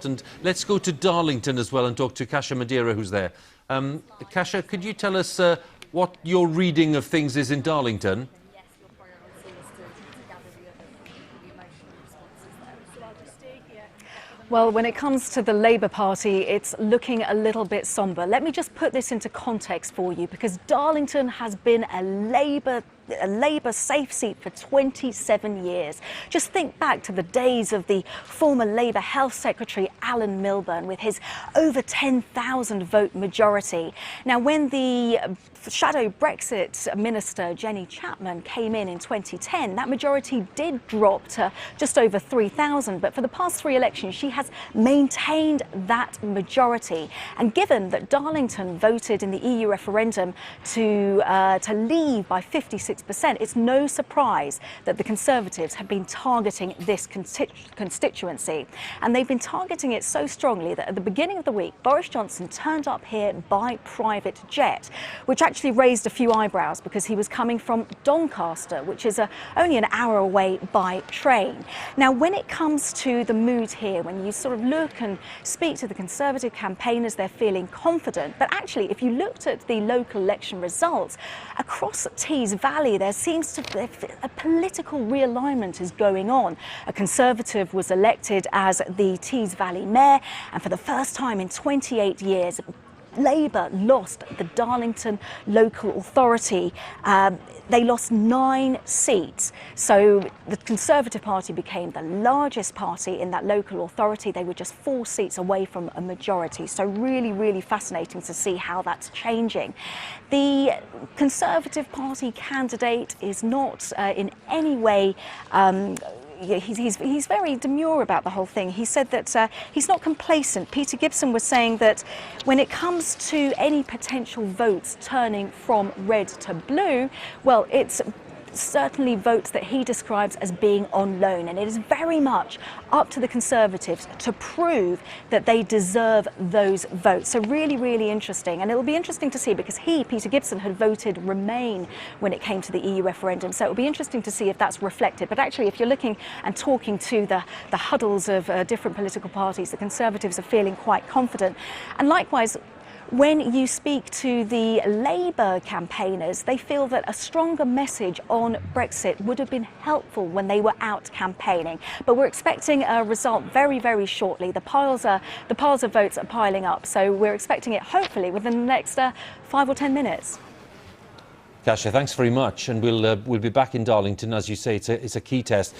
lot. And let's go to Darlington as well and talk to Kasia Madeira, who's there. Kasia, could you tell us what your reading of things is in Darlington? Well, when it comes to the Labour Party, it's looking a little bit sombre. Let me just put this into context for you, because Darlington has been a Labour safe seat for 27 years. Just think back to the days of the former Labour Health Secretary Alan Milburn with his over 10,000 vote majority. Now, when the shadow Brexit minister Jenny Chapman came in 2010, that majority did drop to just over 3,000. But for the past three elections, she has maintained that majority. And given that Darlington voted in the EU referendum to leave by 56%, it's no surprise that the Conservatives have been targeting this constituency. And they've been targeting it so strongly that at the beginning of the week, Boris Johnson turned up here by private jet, which actually raised a few eyebrows because he was coming from Doncaster, which is only an hour away by train. Now, when it comes to the mood here, when you sort of look and speak to the Conservative campaigners, they're feeling confident. But actually, if you looked at the local election results, across Tees Valley, there seems to be a political realignment is going on. A Conservative was elected as the Tees Valley mayor, and for the first time in 28 years, Labour lost the Darlington local authority. They lost 9 seats. So the Conservative Party became the largest party in that local authority. They were just 4 seats away from a majority. So really, really fascinating to see how that's changing. The Conservative Party candidate is not in any way he's very demure about the whole thing. He said that he's not complacent. Peter Gibson was saying that when it comes to any potential votes turning from red to blue, well, it's certainly votes that he describes as being on loan, and it is very much up to the Conservatives to prove that they deserve those votes. So really, really interesting, and it will be interesting to see, because Peter Gibson, had voted Remain when it came to the EU referendum, so it will be interesting to see if that's reflected. But actually, if you're looking and talking to the huddles of different political parties, the Conservatives are feeling quite confident. And likewise, when you speak to the Labour campaigners, they feel that a stronger message on Brexit would have been helpful when they were out campaigning. But we're expecting a result very, very shortly. The piles of votes are piling up, so we're expecting it hopefully within the next 5 or 10 minutes. Kasia, thanks very much, and we'll be back in Darlington. As you say, it's a key test.